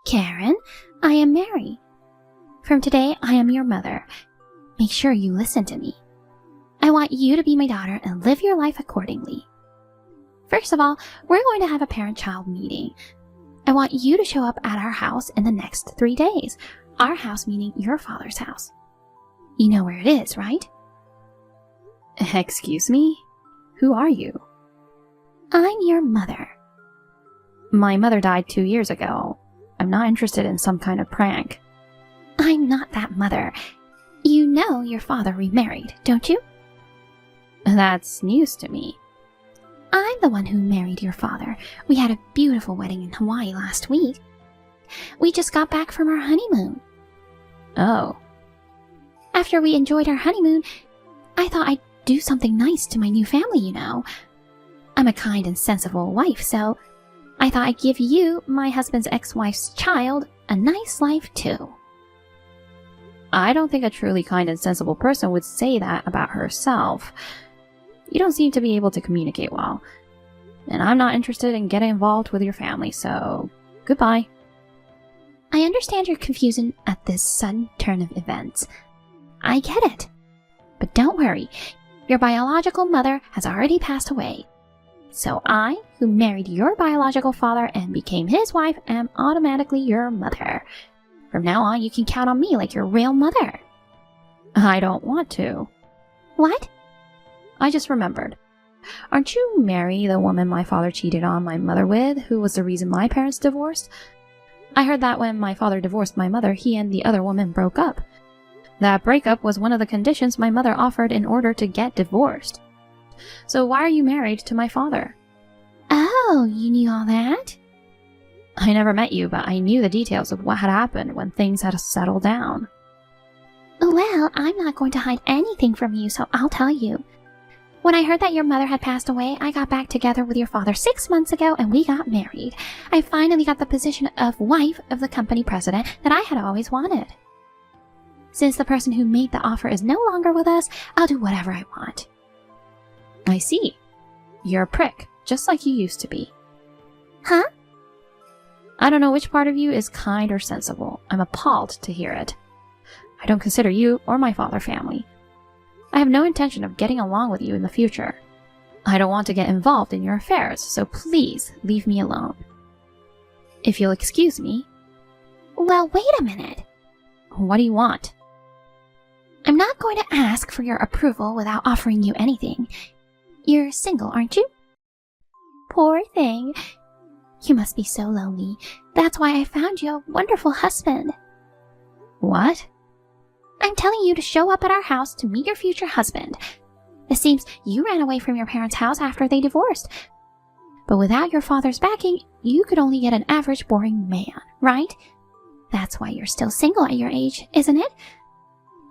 Karen, I am Mary. From today, I am your mother. Make sure you listen to me. I want you to be my daughter and live your life accordingly. First of all, we're going to have a parent-child meeting. I want you to show up at our house in the next 3 days. Our house meaning your father's house. You know where it is, right? Excuse me? Who are you? I'm your mother. My mother died 2 years ago. I'm not interested in some kind of prank. I'm not that mother. You know your father remarried, don't you? That's news to me. I'm the one who married your father. We had a beautiful wedding in Hawaii last week. We just got back from our honeymoon. Oh. After we enjoyed our honeymoon, I thought I'd do something nice to my new family, you know. I'm a kind and sensible wife, so I thought I'd give you, my husband's ex-wife's child, a nice life too. I don't think a truly kind and sensible person would say that about herself. You don't seem to be able to communicate well. And I'm not interested in getting involved with your family, so goodbye. I understand your confusion at this sudden turn of events. I get it. But don't worry, your biological mother has already passed away. So I, who married your biological father and became his wife, am automatically your mother. From now on, you can count on me like your real mother. I don't want to. What? I just remembered. Aren't you Mary, the woman my father cheated on my mother with, who was the reason my parents divorced? I heard that when my father divorced my mother, he and the other woman broke up. That breakup was one of the conditions my mother offered in order to get divorced. So why are you married to my father? Oh, you knew all that? I never met you, but I knew the details of what had happened when things had settled down. Well, I'm not going to hide anything from you, so I'll tell you. When I heard that your mother had passed away, I got back together with your father 6 months ago and we got married. I finally got the position of wife of the company president that I had always wanted. Since the person who made the offer is no longer with us, I'll do whatever I want. I see. You're a prick, just like you used to be. Huh? I don't know which part of you is kind or sensible. I'm appalled to hear it. I don't consider you or my father family. I have no intention of getting along with you in the future. I don't want to get involved in your affairs, so please leave me alone. If you'll excuse me. Well, wait a minute. What do you want? I'm not going to ask for your approval without offering you anything. You're single, aren't you? Poor thing. You must be so lonely. That's why I found you a wonderful husband. What? I'm telling you to show up at our house to meet your future husband. It seems you ran away from your parents' house after they divorced. But without your father's backing, you could only get an average boring man, right? That's why you're still single at your age, isn't it?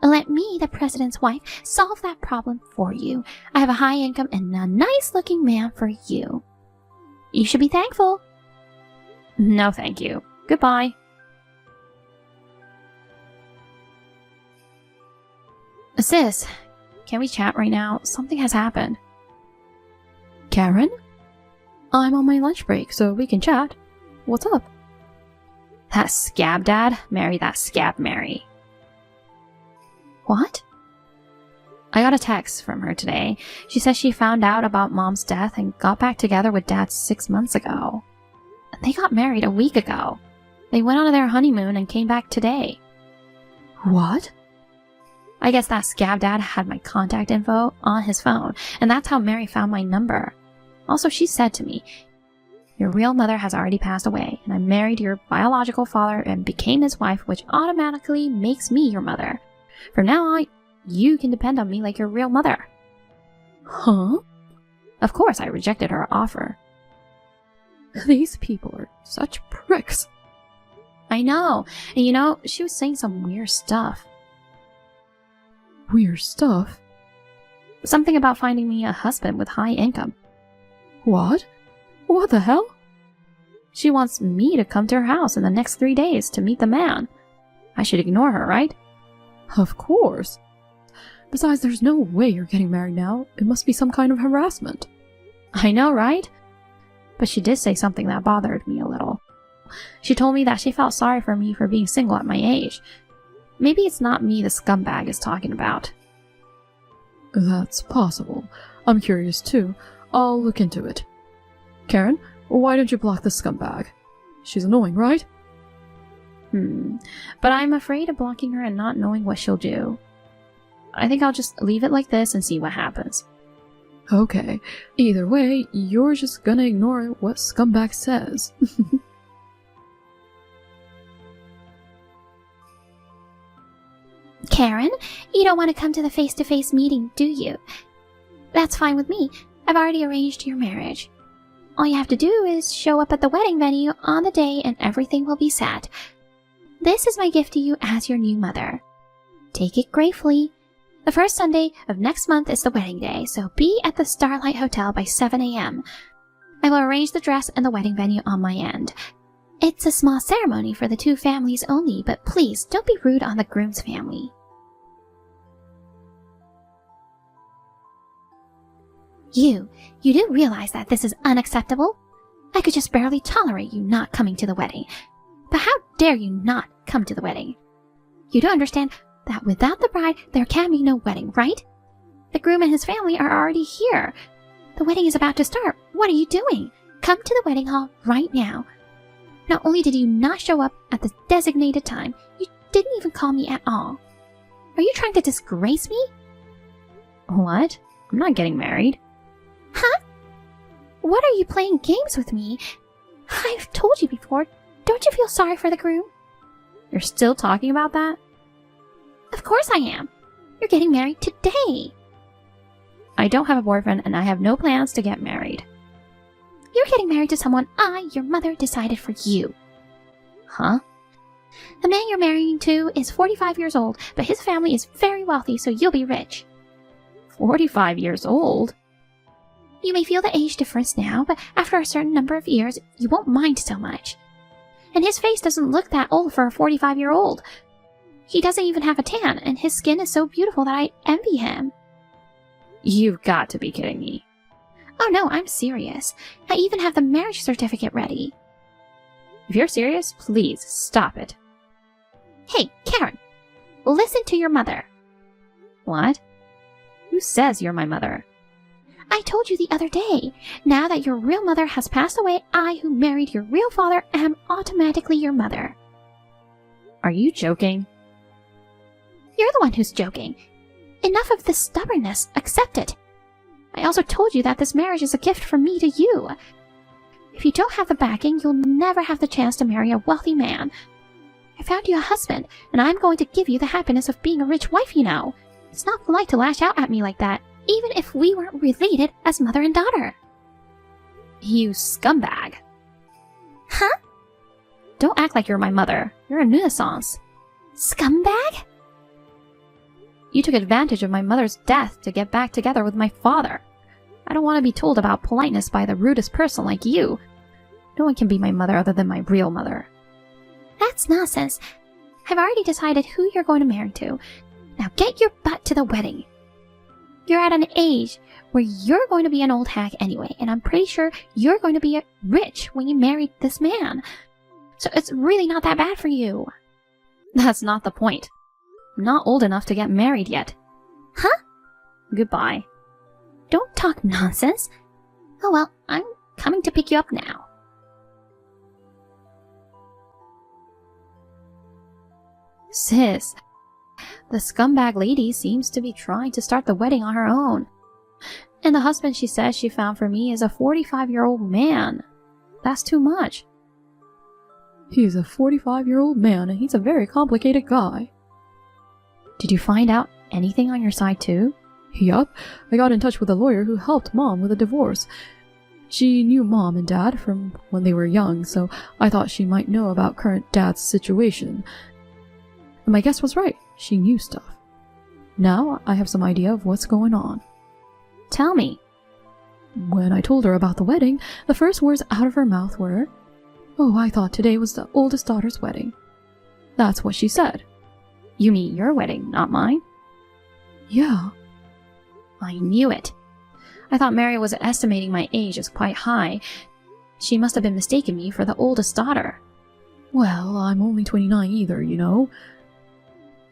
Let me, the president's wife, solve that problem for you. I have a high income and a nice-looking man for you. You should be thankful. No, thank you. Goodbye. Sis, can we chat right now? Something has happened. Karen? I'm on my lunch break, so we can chat. What's up? That scab dad? Marry that scab Mary. What? I got a text from her today. She says she found out about Mom's death and got back together with Dad 6 months ago. They got married a week ago. They went on their honeymoon and came back today. What? I guess that scab dad had my contact info on his phone, and that's how Mary found my number. Also, she said to me, your real mother has already passed away, and I married your biological father and became his wife, which automatically makes me your mother. From now on, you can depend on me like your real mother. Huh? Of course, I rejected her offer. These people are such pricks. I know, and you know, she was saying some weird stuff. Weird stuff? Something about finding me a husband with high income. What? What the hell? She wants me to come to her house in the next 3 days to meet the man. I should ignore her, right? Of course. Besides, there's no way you're getting married now. It must be some kind of harassment. I know, right? But she did say something that bothered me a little. She told me that she felt sorry for me for being single at my age. Maybe it's not me the scumbag is talking about. That's possible. I'm curious too. I'll look into it. Karen, why don't you block the scumbag? She's annoying, right? But I'm afraid of blocking her and not knowing what she'll do. I think I'll just leave it like this and see what happens. Okay. Either way, you're just gonna ignore what scumbag says. Karen, you don't want to come to the face-to-face meeting, do you? That's fine with me. I've already arranged your marriage. All you have to do is show up at the wedding venue on the day and everything will be set. This is my gift to you as your new mother. Take it gratefully. The first Sunday of next month is the wedding day, so be at the Starlight Hotel by 7 a.m. I will arrange the dress and the wedding venue on my end. It's a small ceremony for the two families only, but please don't be rude on the groom's family. You do realize that this is unacceptable? I could just barely tolerate you not coming to the wedding. But how dare you not come to the wedding? You do understand that without the bride, there can be no wedding, right? The groom and his family are already here. The wedding is about to start. What are you doing? Come to the wedding hall right now. Not only did you not show up at the designated time, you didn't even call me at all. Are you trying to disgrace me? What? I'm not getting married. Huh? What are you playing games with me? I've told you before. Don't you feel sorry for the groom? You're still talking about that? Of course I am. You're getting married today. I don't have a boyfriend and I have no plans to get married. You're getting married to someone your mother, decided for you. Huh? The man you're marrying to is 45 years old, but his family is very wealthy, so you'll be rich. 45 years old? You may feel the age difference now, but after a certain number of years, you won't mind so much. And his face doesn't look that old for a 45-year-old. He doesn't even have a tan, and his skin is so beautiful that I envy him. You've got to be kidding me. Oh no, I'm serious. I even have the marriage certificate ready. If you're serious, please stop it. Hey, Karen, listen to your mother. What? Who says you're my mother? I told you the other day. Now that your real mother has passed away, I, who married your real father, am automatically your mother. Are you joking? You're the one who's joking. Enough of this stubbornness. Accept it. I also told you that this marriage is a gift from me to you. If you don't have the backing, you'll never have the chance to marry a wealthy man. I found you a husband, and I'm going to give you the happiness of being a rich wife, you know. It's not polite to lash out at me like that, even if we weren't related as mother and daughter. You scumbag. Huh? Don't act like you're my mother. You're a nuisance. Scumbag? You took advantage of my mother's death to get back together with my father. I don't want to be told about politeness by the rudest person like you. No one can be my mother other than my real mother. That's nonsense. I've already decided who you're going to marry to. Now get your butt to the wedding. You're at an age where you're going to be an old hag anyway, and I'm pretty sure you're going to be rich when you marry this man. So it's really not that bad for you. That's not the point. I'm not old enough to get married yet. Huh? Goodbye. Don't talk nonsense. Oh well, I'm coming to pick you up now. Sis, the scumbag lady seems to be trying to start the wedding on her own. And the husband she says she found for me is a 45-year-old man. That's too much. He's a 45-year-old man, and he's a very complicated guy. Did you find out anything on your side too? Yup, I got in touch with a lawyer who helped Mom with a divorce. She knew Mom and Dad from when they were young, so I thought she might know about current Dad's situation. And my guess was right, she knew stuff. Now I have some idea of what's going on. Tell me. When I told her about the wedding, the first words out of her mouth were, "Oh, I thought today was the oldest daughter's wedding." That's what she said. You mean your wedding, not mine? Yeah. I knew it. I thought Mary was estimating my age as quite high. She must have been mistaking me for the oldest daughter. Well, I'm only 29 either, you know.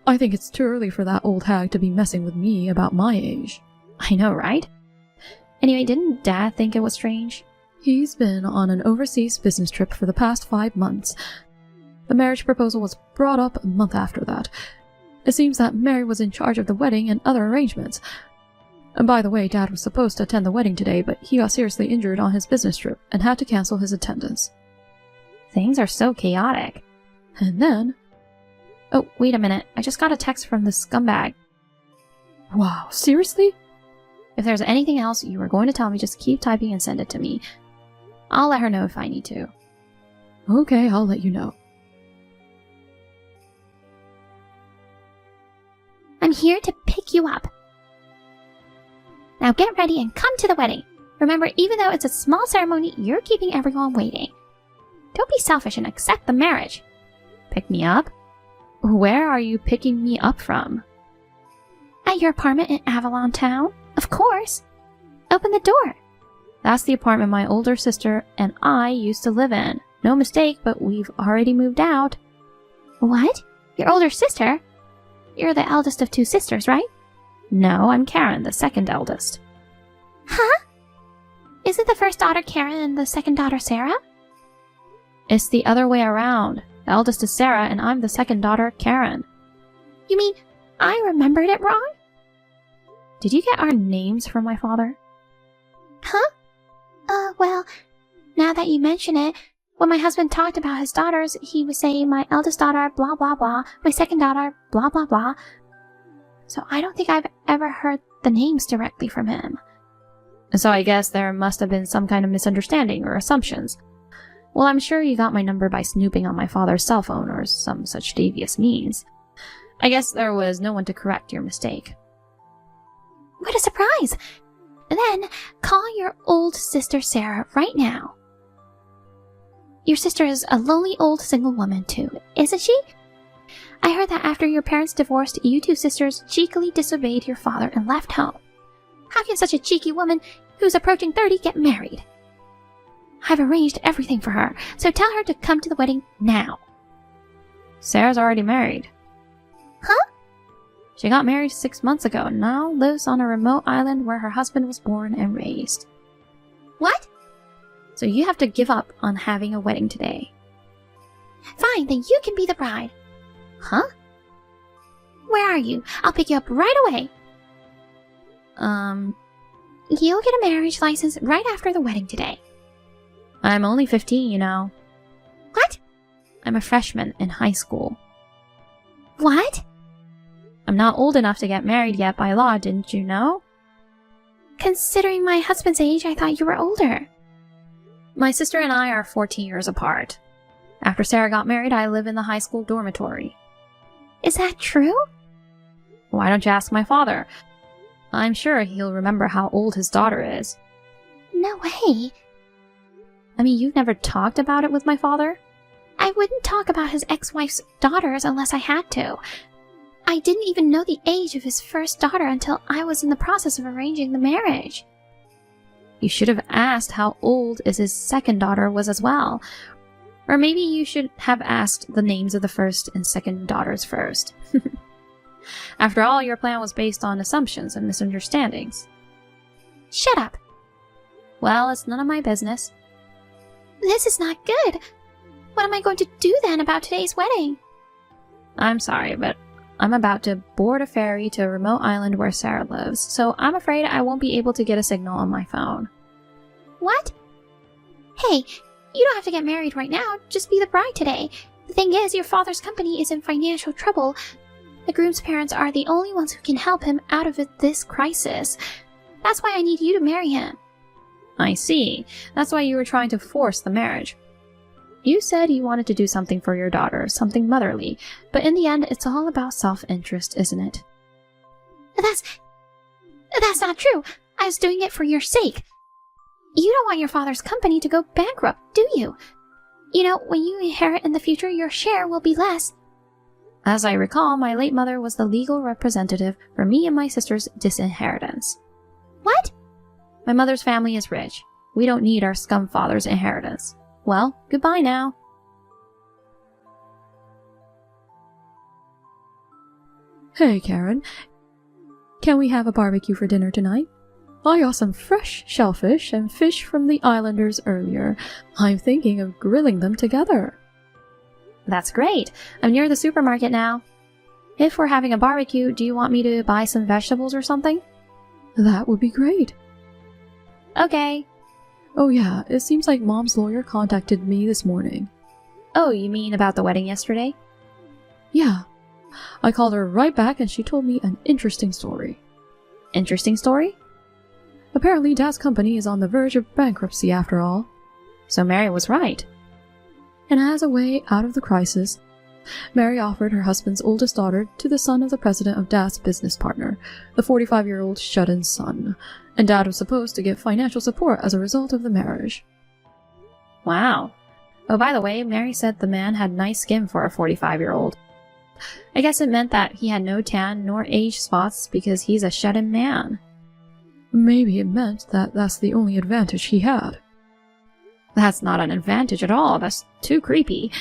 I think it's too early for that old hag to be messing with me about my age. I know, right? Anyway, didn't Dad think it was strange? He's been on an overseas business trip for the past 5 months. The marriage proposal was brought up a month after that. It seems that Mary was in charge of the wedding and other arrangements. And by the way, Dad was supposed to attend the wedding today, but he got seriously injured on his business trip and had to cancel his attendance. Things are so chaotic. And then... Oh, wait a minute. I just got a text from this scumbag. Wow, seriously? If there's anything else you were going to tell me, just keep typing and send it to me. I'll let her know if I need to. Okay, I'll let you know. I'm here to pick you up. Now get ready and come to the wedding. Remember, even though it's a small ceremony, you're keeping everyone waiting. Don't be selfish and accept the marriage. Pick me up? Where are you picking me up from? At your apartment in Avalon Town? Of course. Open the door. That's the apartment my older sister and I used to live in. No mistake, but we've already moved out. What? Your older sister? You're the eldest of 2 sisters, right? No, I'm Karen, the second eldest. Huh? Isn't the first daughter Karen and the second daughter Sarah? It's the other way around. The eldest is Sarah, and I'm the second daughter, Karen. You mean I remembered it wrong? Did you get our names from my father? Huh? Well, now that you mention it, when my husband talked about his daughters, he was saying my eldest daughter, blah blah blah, my second daughter, blah blah blah. So I don't think I've ever heard the names directly from him. So I guess there must have been some kind of misunderstanding or assumptions. Well, I'm sure you got my number by snooping on my father's cell phone or some such devious means. I guess there was no one to correct your mistake. What a surprise! Then call your old sister Sarah right now. Your sister is a lonely old single woman too, isn't she? I heard that after your parents divorced, you 2 sisters cheekily disobeyed your father and left home. How can such a cheeky woman who's approaching 30 get married? I've arranged everything for her, so tell her to come to the wedding now. Sarah's already married. Huh? She got married 6 months ago and now lives on a remote island where her husband was born and raised. What? So you have to give up on having a wedding today. Fine, then you can be the bride. Huh? Where are you? I'll pick you up right away. You'll get a marriage license right after the wedding today. I'm only 15, you know. What? I'm a freshman in high school. What? I'm not old enough to get married yet by law, didn't you know? Considering my husband's age, I thought you were older. My sister and I are 14 years apart. After Sarah got married, I live in the high school dormitory. Is that true? Why don't you ask my father? I'm sure he'll remember how old his daughter is. No way. I mean, you've never talked about it with my father? I wouldn't talk about his ex-wife's daughters unless I had to. I didn't even know the age of his first daughter until I was in the process of arranging the marriage. You should have asked how old his second daughter was as well. Or maybe you should have asked the names of the first and second daughters first. After all, your plan was based on assumptions and misunderstandings. Shut up. Well, it's none of my business. This is not good. What am I going to do then about today's wedding? I'm sorry, but I'm about to board a ferry to a remote island where Sarah lives, so I'm afraid I won't be able to get a signal on my phone. What? Hey, you don't have to get married right now. Just be the bride today. The thing is, your father's company is in financial trouble. The groom's parents are the only ones who can help him out of this crisis. That's why I need you to marry him. I see. That's why you were trying to force the marriage. You said you wanted to do something for your daughter, something motherly, but in the end, it's all about self-interest, isn't it? That's not true. I was doing it for your sake. You don't want your father's company to go bankrupt, do you? You know, when you inherit in the future, your share will be less. As I recall, my late mother was the legal representative for me and my sister's disinheritance. What? My mother's family is rich. We don't need our scum father's inheritance. Well, goodbye now. Hey, Karen. Can we have a barbecue for dinner tonight? I got some fresh shellfish and fish from the islanders earlier. I'm thinking of grilling them together. That's great. I'm near the supermarket now. If we're having a barbecue, do you want me to buy some vegetables or something? That would be great. Okay. Oh yeah, it seems like Mom's lawyer contacted me this morning. Oh, you mean about the wedding yesterday? Yeah. I called her right back and she told me an interesting story. Interesting story? Apparently Dad's company is on the verge of bankruptcy after all. So Mary was right. And as a way out of the crisis, Mary offered her husband's oldest daughter to the son of the president of Dad's business partner, the 45-year-old shut-in son, and Dad was supposed to get financial support as a result of the marriage. Wow. Oh, by the way, Mary said the man had nice skin for a 45-year-old. I guess it meant that he had no tan nor age spots because he's a shut-in man. Maybe it meant that that's the only advantage he had. That's not an advantage at all. That's too creepy.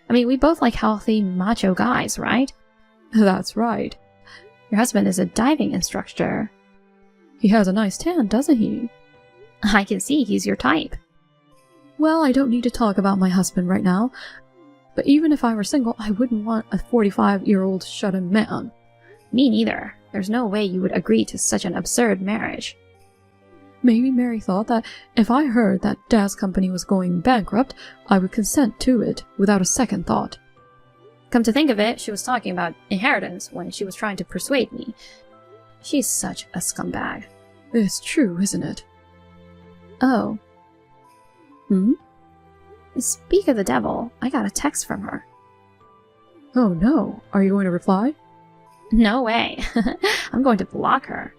I mean, we both like healthy, macho guys, right? That's right. Your husband is a diving instructor. He has a nice tan, doesn't he? I can see he's your type. Well, I don't need to talk about my husband right now, but even if I were single, I wouldn't want a 45-year-old shut-in man. Me neither. There's no way you would agree to such an absurd marriage. Maybe Mary thought that if I heard that Dad's company was going bankrupt, I would consent to it without a second thought. Come to think of it, she was talking about inheritance when she was trying to persuade me. She's such a scumbag. It's true, isn't it? Oh. Hmm? Speak of the devil, I got a text from her. Oh no, are you going to reply? No way. I'm going to block her.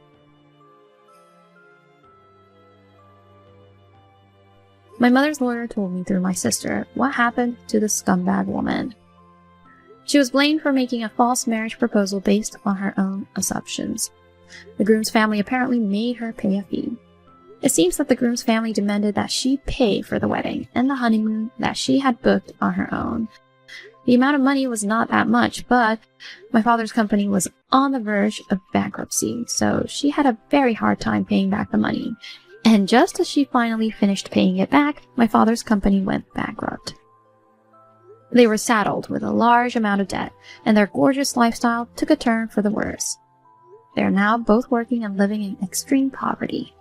My mother's lawyer told me through my sister what happened to the scumbag woman. She was blamed for making a false marriage proposal based on her own assumptions. The groom's family apparently made her pay a fee. It seems that the groom's family demanded that she pay for the wedding and the honeymoon that she had booked on her own. The amount of money was not that much, but my father's company was on the verge of bankruptcy, so she had a very hard time paying back the money. And just as she finally finished paying it back, my father's company went bankrupt. They were saddled with a large amount of debt, and their gorgeous lifestyle took a turn for the worse. They are now both working and living in extreme poverty.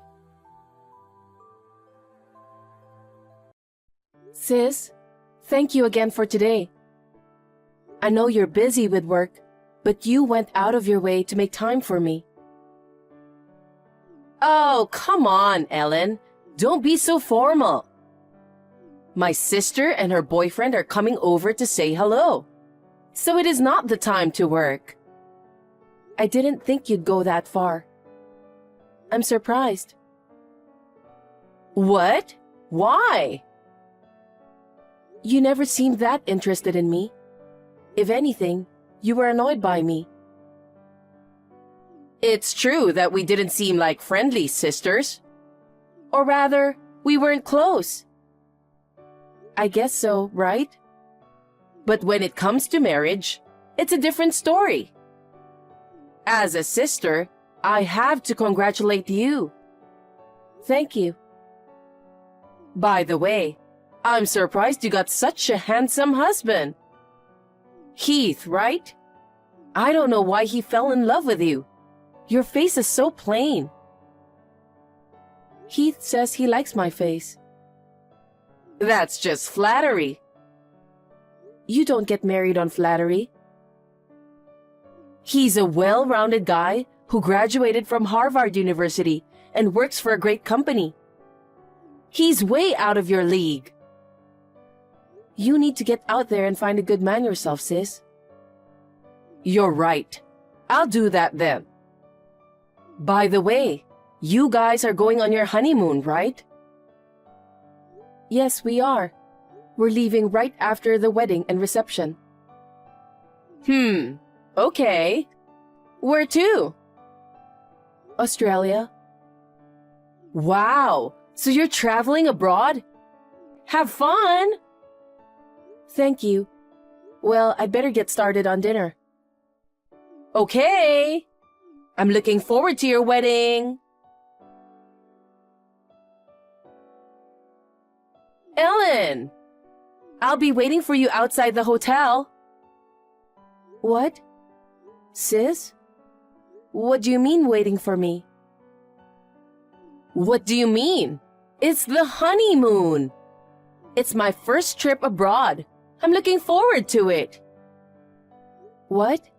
Sis, thank you again for today. I know you're busy with work, but you went out of your way to make time for me. Oh, come on, Ellen. Don't be so formal. My sister and her boyfriend are coming over to say hello, so it is not the time to work. I didn't think you'd go that far. I'm surprised. What? Why? You never seemed that interested in me. If anything, you were annoyed by me. It's true that we didn't seem like friendly sisters. Or rather, we weren't close. I guess so, right? But when it comes to marriage, it's a different story. As a sister, I have to congratulate you. Thank you. By the way, I'm surprised you got such a handsome husband. Heath, right? I don't know why he fell in love with you. Your face is so plain. Heath says he likes my face. That's just flattery. You don't get married on flattery. He's a well-rounded guy who graduated from Harvard University and works for a great company. He's way out of your league. You need to get out there and find a good man yourself, sis. You're right. I'll do that then. By the way, you guys are going on your honeymoon, right? Yes, we are. We're leaving right after the wedding and reception. Okay. Where to? Australia. Wow, so you're traveling abroad? Have fun! Thank you. Well, I'd better get started on dinner. Okay. I'm looking forward to your wedding. Ellen, I'll be waiting for you outside the hotel. What? Sis? What do you mean waiting for me? What do you mean? It's the honeymoon. It's my first trip abroad. I'm looking forward to it. What?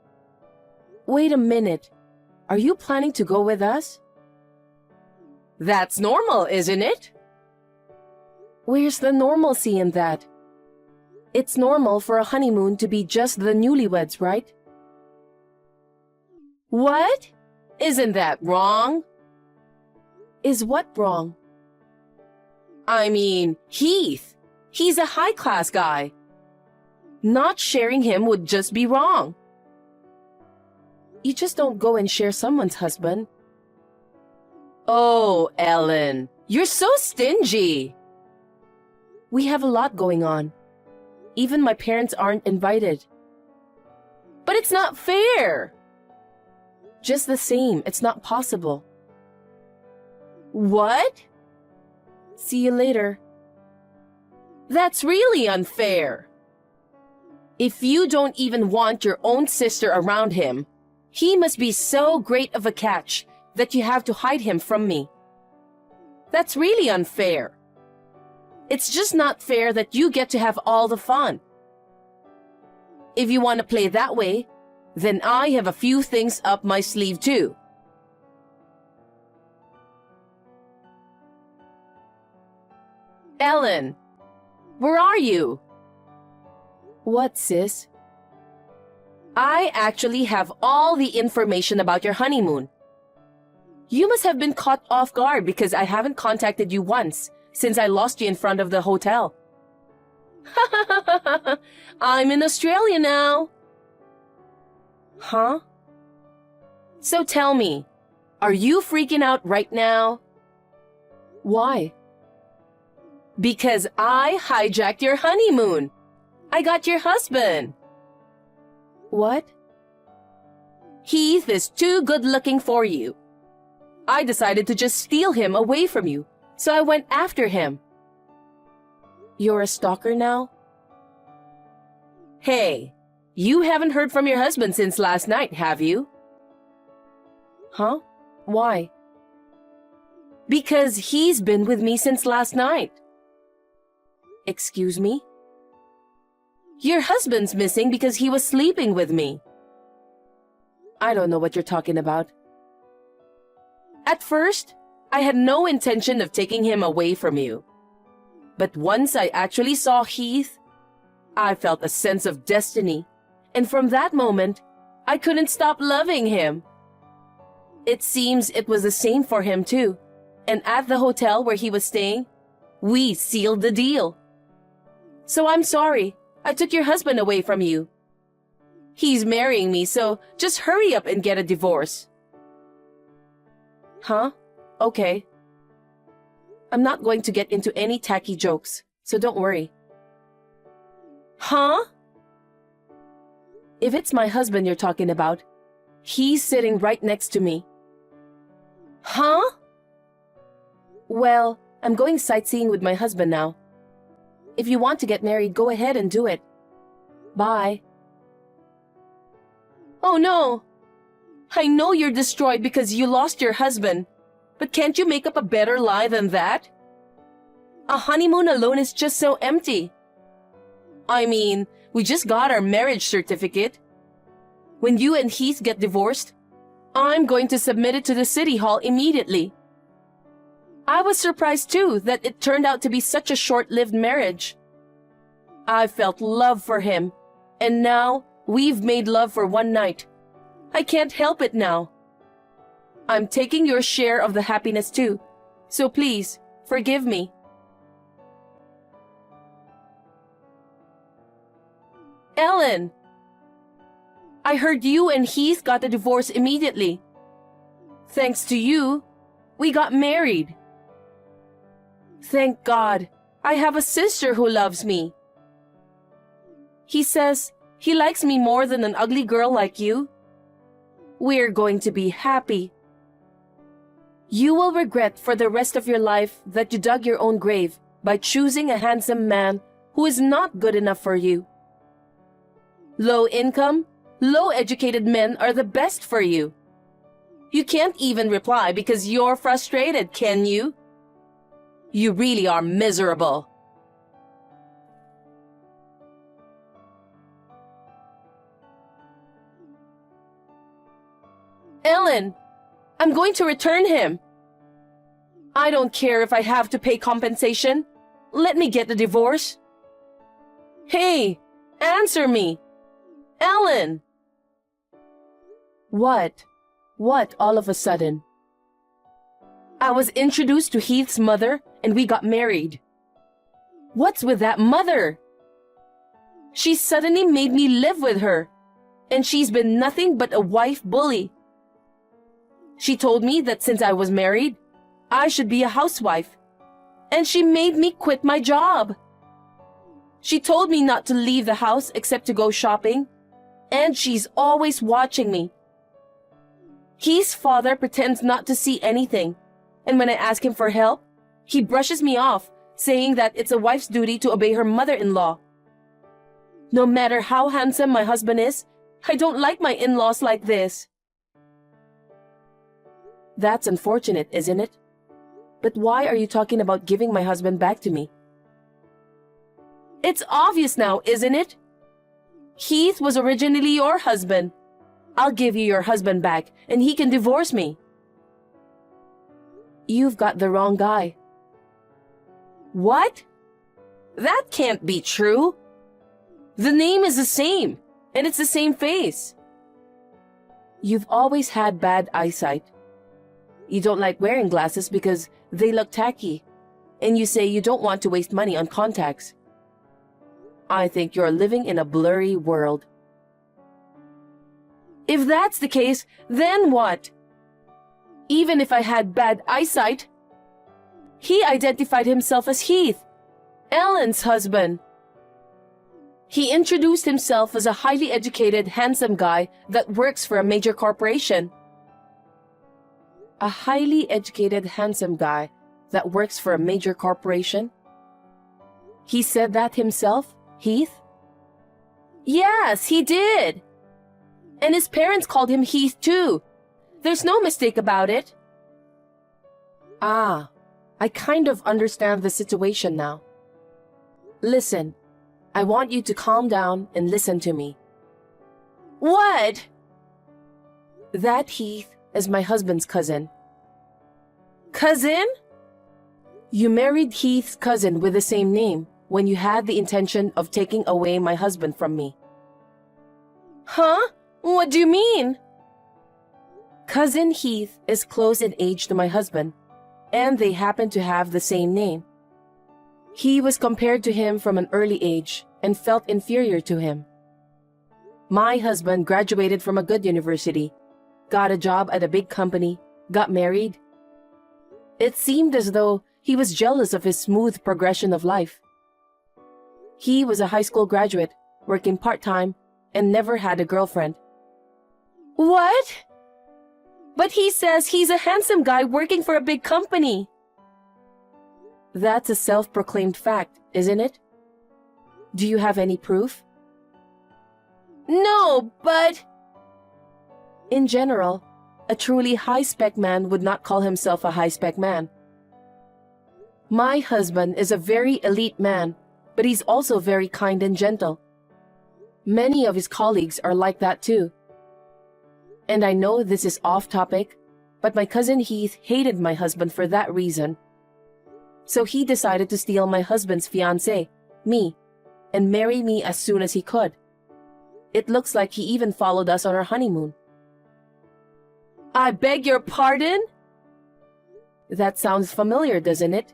Wait a minute. Are you planning to go with us? That's normal, isn't it? Where's the normalcy in that? It's normal for a honeymoon to be just the newlyweds, right? What? Isn't that wrong? Is what wrong? I mean, Heath. He's a high-class guy. Not sharing him would just be wrong. You just don't go and share someone's husband. Oh, Ellen, you're so stingy. We have a lot going on. Even my parents aren't invited. But it's not fair. Just the same, it's not possible. What? See you later. That's really unfair. If you don't even want your own sister around him, he must be so great of a catch that you have to hide him from me. That's really unfair. It's just not fair that you get to have all the fun. If you want to play that way, then I have a few things up my sleeve too. Ellen, where are you? What, sis? I actually have all the information about your honeymoon. You must have been caught off guard because I haven't contacted you once since I lost you in front of the hotel. I'm in Australia now. Huh? So tell me, are you freaking out right now? Why? Because I hijacked your honeymoon. I got your husband. What? Heath is too good looking for you. I decided to just steal him away from you, so I went after him. You're a stalker now? Hey, you haven't heard from your husband since last night, have you? Huh? Why? Because he's been with me since last night. Excuse me? Your husband's missing because he was sleeping with me. I don't know what you're talking about. At first, I had no intention of taking him away from you. But once I actually saw Heath, I felt a sense of destiny, and from that moment, I couldn't stop loving him. It seems it was the same for him too, and at the hotel where he was staying, we sealed the deal. So I'm sorry, I took your husband away from you. He's marrying me, so just hurry up and get a divorce. Huh? Okay. I'm not going to get into any tacky jokes, so don't worry. Huh? If it's my husband you're talking about, he's sitting right next to me. Huh? Well, I'm going sightseeing with my husband now. If you want to get married, go ahead and do it. Bye. Oh no! I know you're destroyed because you lost your husband, but can't you make up a better lie than that? A honeymoon alone is just so empty. I mean, we just got our marriage certificate. When you and Heath get divorced, I'm going to submit it to the city hall immediately. I was surprised too that it turned out to be such a short-lived marriage. I felt love for him, and now we've made love for one night. I can't help it now. I'm taking your share of the happiness too, so please, forgive me. Ellen! I heard you and Heath got a divorce immediately. Thanks to you, we got married. Thank God, I have a sister who loves me. He says he likes me more than an ugly girl like you. we're going to be happy. You will regret for the rest of your life that you dug your own grave by choosing a handsome man who is not good enough for you. Low income, low educated men are the best for you. You can't even reply because you're frustrated, can you? You really are miserable. Ellen, I'm going to return him. I don't care if I have to pay compensation. Let me get the divorce. Hey, answer me. Ellen! What? What all of a sudden? I was introduced to Heath's mother and we got married. What's with that mother? She suddenly made me live with her, and she's been nothing but a wife bully. She told me that since I was married, I should be a housewife, and she made me quit my job. She told me not to leave the house except to go shopping, and she's always watching me. Heath's father pretends not to see anything, and when I ask him for help, he brushes me off, saying that it's a wife's duty to obey her mother-in-law. No matter how handsome my husband is, I don't like my in-laws like this. That's unfortunate, isn't it? But why are you talking about giving my husband back to me? It's obvious now, isn't it? Heath was originally your husband. I'll give you your husband back, and he can divorce me. You've got the wrong guy. What? That can't be true. The name is the same, and it's the same face. You've always had bad eyesight. You don't like wearing glasses because they look tacky, and you say you don't want to waste money on contacts. I think you're living in a blurry world. If that's the case, then what? Even if I had bad eyesight, he identified himself as Heath, Ellen's husband. He introduced himself as a highly educated, handsome guy that works for a major corporation. A highly educated, handsome guy that works for a major corporation? He said that himself, Heath? Yes, he did. And his parents called him Heath too. There's no mistake about it. Ah, I kind of understand the situation now. Listen, I want you to calm down and listen to me. What? That Heath is my husband's cousin. Cousin? You married Heath's cousin with the same name when you had the intention of taking away my husband from me. Huh? What do you mean? Cousin Heath is close in age to my husband, and they happen to have the same name. He was compared to him from an early age and felt inferior to him. My husband graduated from a good university, got a job at a big company, got married. It seemed as though he was jealous of his smooth progression of life. He was a high school graduate, working part-time, and never had a girlfriend. What? But he says he's a handsome guy working for a big company. That's a self-proclaimed fact, isn't it? Do you have any proof? No, but... In general, a truly high-spec man would not call himself a high-spec man. My husband is a very elite man, but he's also very kind and gentle. Many of his colleagues are like that too. And I know this is off topic, but my cousin Heath hated my husband for that reason. So he decided to steal my husband's fiancée, me, and marry me as soon as he could. It looks like he even followed us on our honeymoon. I beg your pardon? That sounds familiar, doesn't it?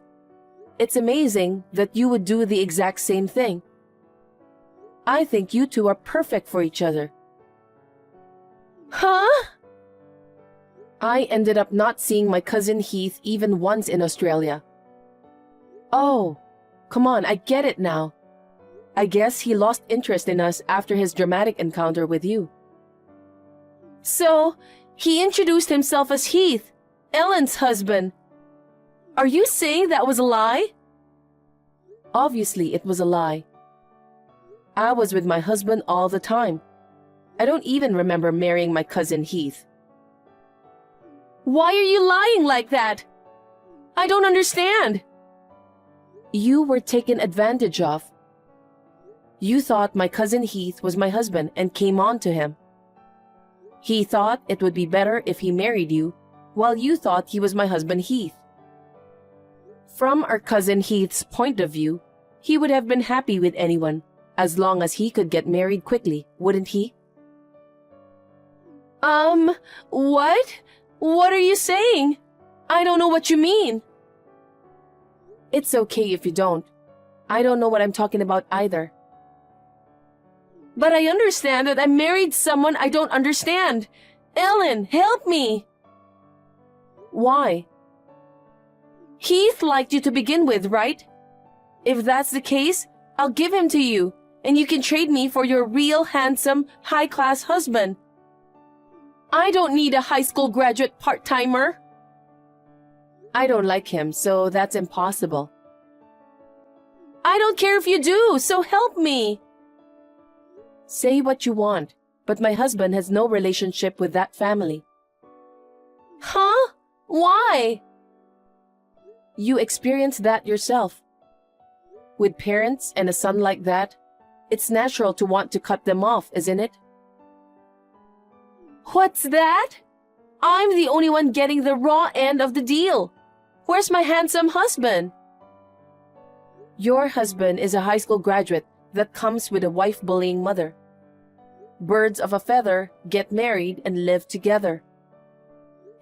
It's amazing that you would do the exact same thing. I think you two are perfect for each other. Huh? I ended up not seeing my cousin Heath even once in Australia. Oh, come on, I get it now. I guess he lost interest in us after his dramatic encounter with you. So, he introduced himself as Heath, Ellen's husband. Are you saying that was a lie? Obviously, it was a lie. I was with my husband all the time. I don't even remember marrying my cousin Heath. Why are you lying like that? I don't understand. You were taken advantage of. You thought my cousin Heath was my husband and came on to him. He thought it would be better if he married you, while you thought he was my husband Heath. From our cousin Heath's point of view, he would have been happy with anyone, as long as he could get married quickly, wouldn't he? What? What are you saying? I don't know what you mean. It's okay if you don't. I don't know what I'm talking about either. But I understand that I married someone I don't understand. Ellen, help me! Why? Heath liked you to begin with, right? If that's the case, I'll give him to you, and you can trade me for your real handsome, high-class husband. I don't need a high school graduate part-timer. I don't like him, so that's impossible. I don't care if you do, so help me. Say what you want, but my husband has no relationship with that family. Huh? Why? You experienced that yourself. With parents and a son like that, it's natural to want to cut them off, isn't it? What's that? I'm the only one getting the raw end of the deal. Where's my handsome husband? Your husband is a high school graduate that comes with a wife-bullying mother. Birds of a feather get married and live together.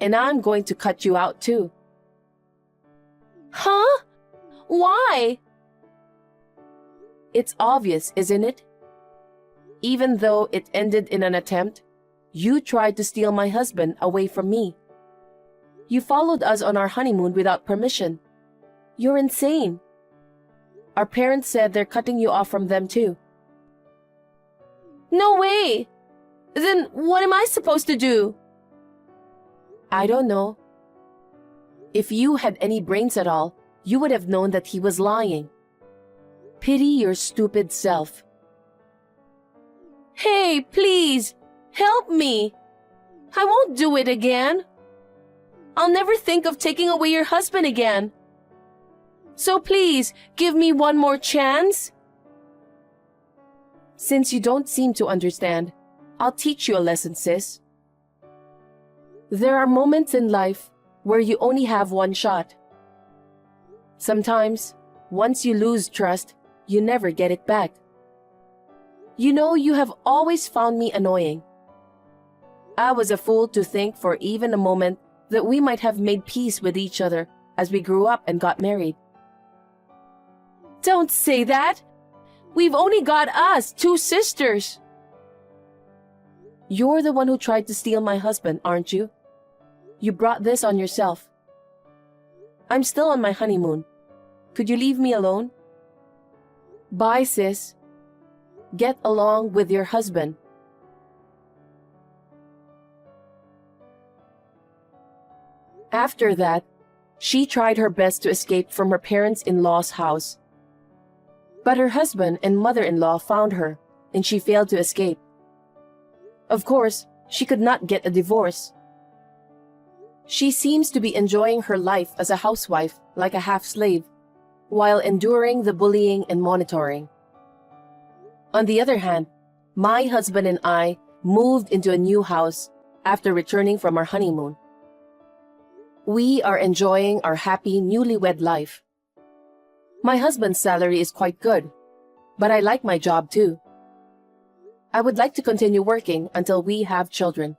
And I'm going to cut you out too. Huh? Why? It's obvious, isn't it? Even though it ended in an attempt, you tried to steal my husband away from me. You followed us on our honeymoon without permission. You're insane. Our parents said they're cutting you off from them too. No way! Then what am I supposed to do? I don't know. If you had any brains at all, you would have known that he was lying. Pity your stupid self. Hey, please, help me. I won't do it again. I'll never think of taking away your husband again. So please, give me one more chance. Since you don't seem to understand, I'll teach you a lesson, sis. There are moments in life where you only have one shot. Sometimes, once you lose trust, you never get it back. You know, you have always found me annoying. I was a fool to think for even a moment that we might have made peace with each other as we grew up and got married. Don't say that! We've only got us, 2 sisters. You're the one who tried to steal my husband, aren't you? You brought this on yourself. I'm still on my honeymoon. Could you leave me alone? Bye, sis. Get along with your husband. After that, she tried her best to escape from her parents-in-law's house. But her husband and mother-in-law found her, and she failed to escape. Of course, she could not get a divorce. She seems to be enjoying her life as a housewife like a half-slave, while enduring the bullying and monitoring. On the other hand, my husband and I moved into a new house after returning from our honeymoon. We are enjoying our happy newlywed life. My husband's salary is quite good, but I like my job too. I would like to continue working until we have children.